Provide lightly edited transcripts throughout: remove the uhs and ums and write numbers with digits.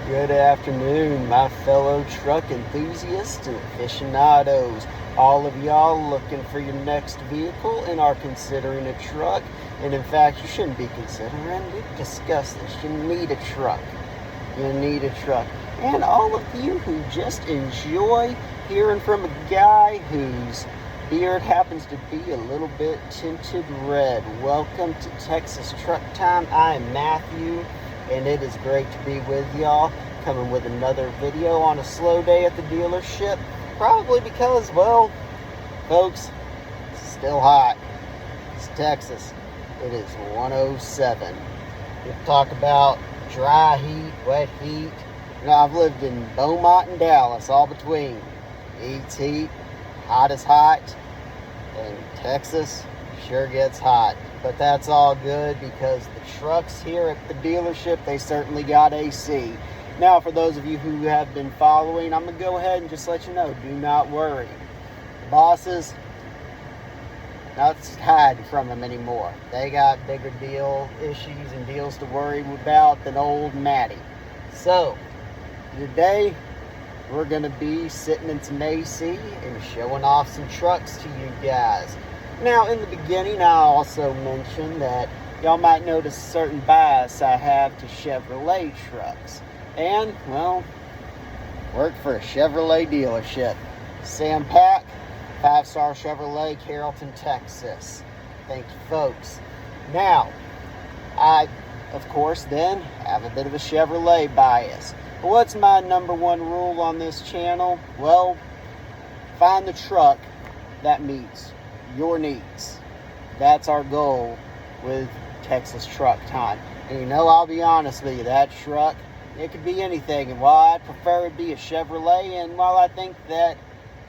Good afternoon, my fellow truck enthusiasts and aficionados. All of y'all looking for your next vehicle and are considering a truck. And in fact, you shouldn't be considering. We've discussed this. You need a truck. You need a truck. And all of you who just enjoy hearing from a guy whose beard happens to be a little bit tinted red. Welcome to Texas Truck Time. I am Matthew, and it is great to be with y'all, coming with another video on a slow day at the dealership. Probably because, well, folks, it's still hot. It's Texas. It is 107. We'll talk about dry heat, wet heat. You know, I've lived in Beaumont and Dallas, all between. Heat's heat, hot is hot, and Texas sure gets hot. But that's all good because the trucks here at the dealership, they certainly got AC. Now, for those of you who have been following, I'm going to go ahead and just let you know, do not worry. The bosses, not hiding from them anymore. They got bigger deal issues and deals to worry about than old Matty. So, today, we're going to be sitting in some AC and showing off some trucks to you guys. Now, in the beginning, I also mentioned that y'all might notice a certain bias I have to Chevrolet trucks. And, well, work for a Chevrolet dealership. Sam Pack, 5-Star Chevrolet, Carrollton, Texas. Thank you, folks. Now, I, of course, then have a bit of a Chevrolet bias. What's my number one rule on this channel? Well, find the truck that meets your needs. That's our goal with Texas Truck Time. And you know, I'll be honest with you, that truck, it could be anything. And while I prefer it be a Chevrolet, and while I think that it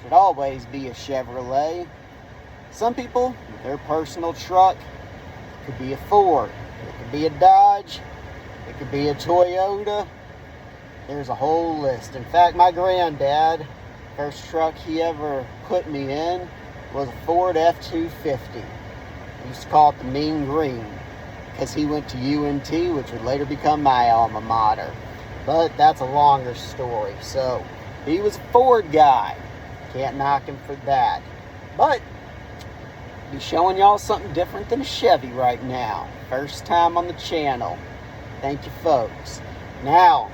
should always be a Chevrolet, some people, their personal truck could be a Ford, it could be a Dodge, it could be a Toyota. There's a whole list. In fact, my granddad, first truck he ever put me in was a Ford F-250. We used to call it the Mean Green because he went to UNT, which would later become my alma mater. But that's a longer story. So, he was a Ford guy. Can't knock him for that. But, I'll be showing y'all something different than a Chevy right now. First time on the channel. Thank you, folks. Now,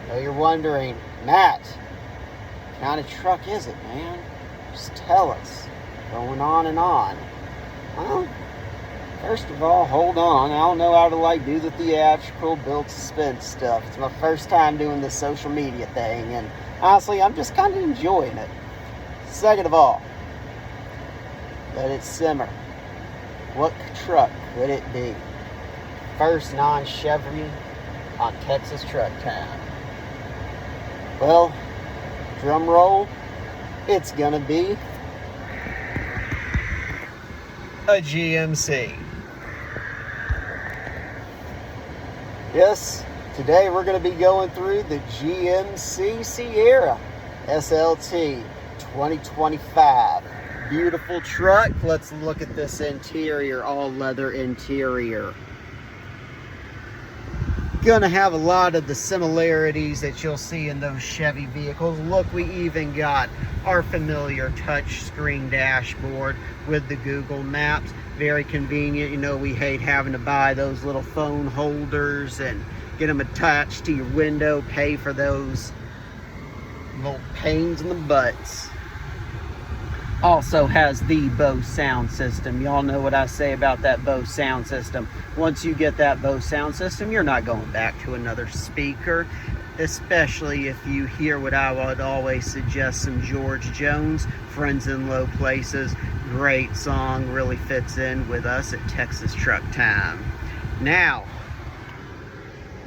I know you're wondering, Matt, what kind of truck is it, man? Just tell us. Going on and on. Well, first of all, hold on. I don't know how to do the theatrical build suspense stuff. It's my first time doing this social media thing, and honestly, I'm just kind of enjoying it. Second of all, let it simmer. What truck could it be? First non-Chevy on Texas Truck Time. Well, drum roll, it's gonna be a GMC. Yes, today we're gonna be going through the GMC Sierra SLT 2025. Beautiful truck. Let's look at this interior, all leather interior. Gonna have a lot of the similarities that you'll see in those Chevy vehicles. Look, we even got our familiar touchscreen dashboard with the Google Maps. Very convenient. You know, we hate having to buy those little phone holders and get them attached to your window, pay for those little pains in the butts. Also has the Bose sound system. Y'all know what I say about that Bose sound system. Once you get that Bose sound system, you're not going back to another speaker, especially if you hear what I would always suggest, some George Jones, Friends in Low Places. Great song, really fits in with us at Texas Truck Time. Now,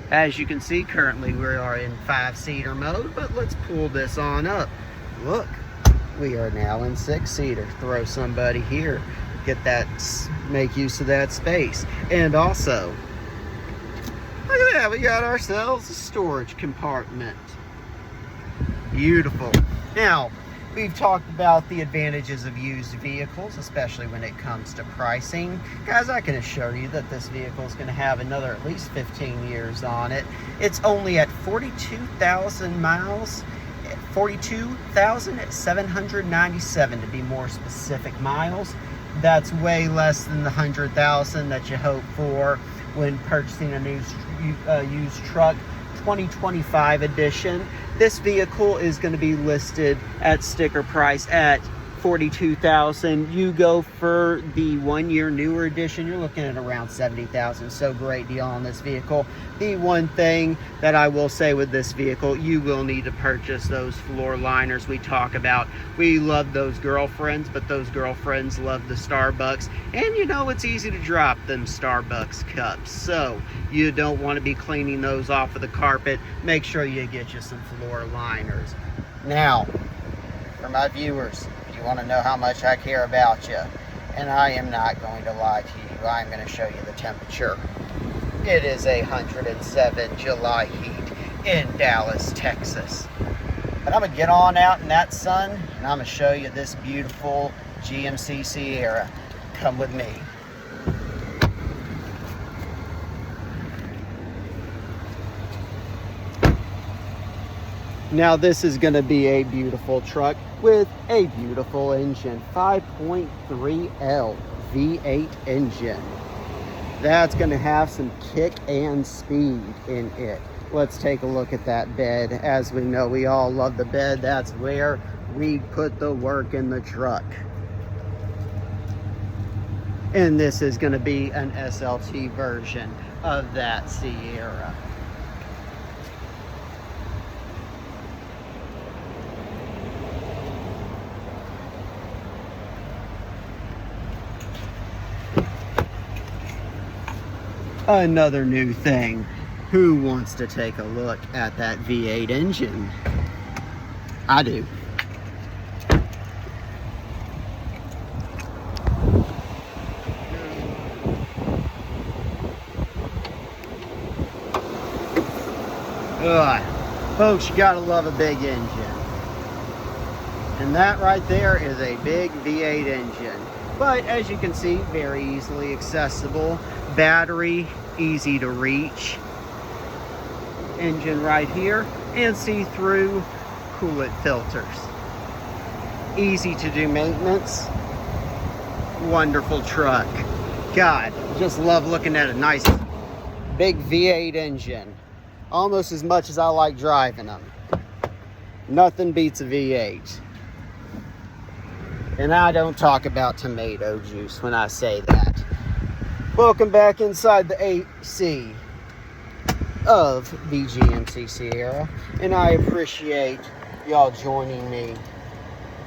as you can see, currently we are in 5-seater mode, but let's pull this on up. Look. We are now in 6-seater. Throw somebody here. Get that, make use of that space. And also, look at that. We got ourselves a storage compartment. Beautiful. Now, We've talked about the advantages of used vehicles, especially when it comes to pricing. Guys, I can assure you that this vehicle is going to have another at least 15 years on it. It's only at 42,000 miles, 42,797 to be more specific miles. That's way less than the 100,000 that you hope for when purchasing a new used truck. 2025 edition. This vehicle is going to be listed at sticker price at $42,000. You go for the 1 year newer edition, you're looking at around $70,000. So great deal on this vehicle. The one thing that I will say with this vehicle, you will need to purchase those floor liners we talk about. We love those girlfriends, but those girlfriends love the Starbucks. And you know, it's easy to drop them Starbucks cups. So you don't want to be cleaning those off of the carpet. Make sure you get you some floor liners. Now, for my viewers, you want to know how much I care about you, and I am not going to lie to you. I'm going to show you the temperature. It is 107 July heat in Dallas, Texas. But I'm going to get on out in that sun, and I'm going to show you this beautiful GMC Sierra. Come with me. Now this is going to be a beautiful truck with a beautiful engine. 5.3L V8 engine. That's going to have some kick and speed in it. Let's take a look at that bed. As we know, we all love the bed. That's where we put the work in the truck. And this is going to be an SLT version of that Sierra. Another new thing, who wants to take a look at that V8 engine? I do. Folks, you gotta love a big engine. And that right there is a big V8 engine. But as you can see, very easily accessible. Battery, easy to reach. Engine right here, and see-through coolant filters. Easy to do maintenance. Wonderful truck. God, just love looking at a nice big V8 engine. Almost as much as I like driving them. Nothing beats a V8. And I don't talk about tomato juice when I say that. Welcome back inside the AC of the GMC Sierra. And I appreciate y'all joining me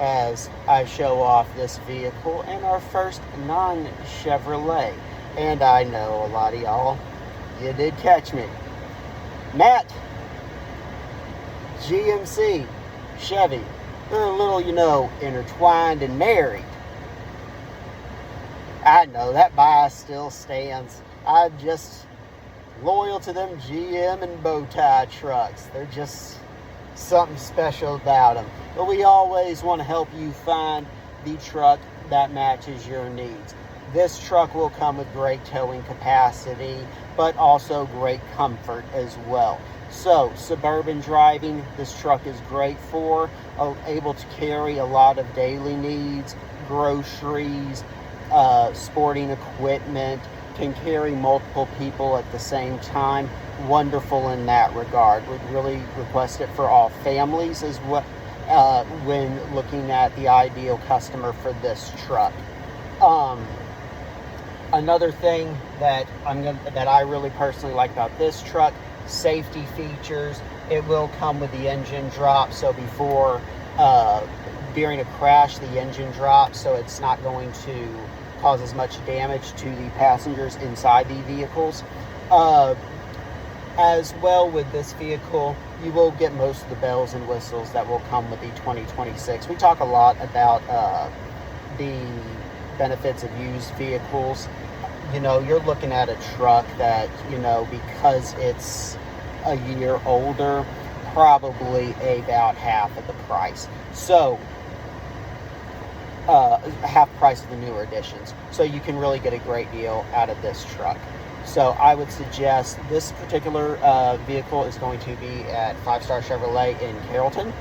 as I show off this vehicle and our first non-Chevrolet. And I know a lot of y'all, you did catch me. Matt, GMC, Chevy, they're a little, you know, intertwined and married. I know that bias still stands. I'm just loyal to them GM and bow tie trucks. They're just something special about them. But we always want to help you find the truck that matches your needs. This truck will come with great towing capacity, but also great comfort as well. So, suburban driving, this truck is great for, able to carry a lot of daily needs, groceries, sporting equipment, can carry multiple people at the same time. Wonderful in that regard. Would really request it for all families as well when looking at the ideal customer for this truck. Another thing that I really personally like about this truck, safety features. It will come with the engine drop, so before during a crash the engine drops, so it's not going to cause as much damage to the passengers inside the vehicles. As well, with this vehicle, you will get most of the bells and whistles that will come with the 2026. We talk a lot about the benefits of used vehicles. You know, you're looking at a truck that, you know, because it's a year older, probably about half of the price. So half price of the newer editions. So you can really get a great deal out of this truck. So I would suggest this particular vehicle is going to be at 5 Star Chevrolet in Carrollton.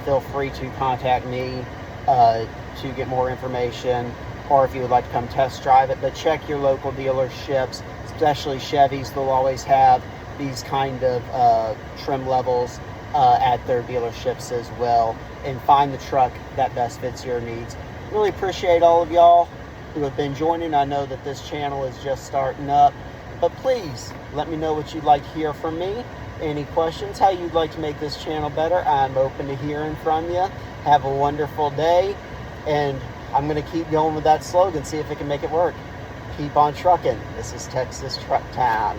Feel free to contact me to get more information, or if you would like to come test drive it. But check your local dealerships, especially Chevys. They'll always have these kind of trim levels at their dealerships as well, and find the truck that best fits your needs. Really appreciate all of y'all who have been joining. I know that this channel is just starting up, but please let me know what you'd like to hear from me. Any questions, how you'd like to make this channel better. I'm open to hearing from you. Have a wonderful day, and I'm going to keep going with that slogan, see if it can make it work. Keep on trucking. This is Texas Truck Time.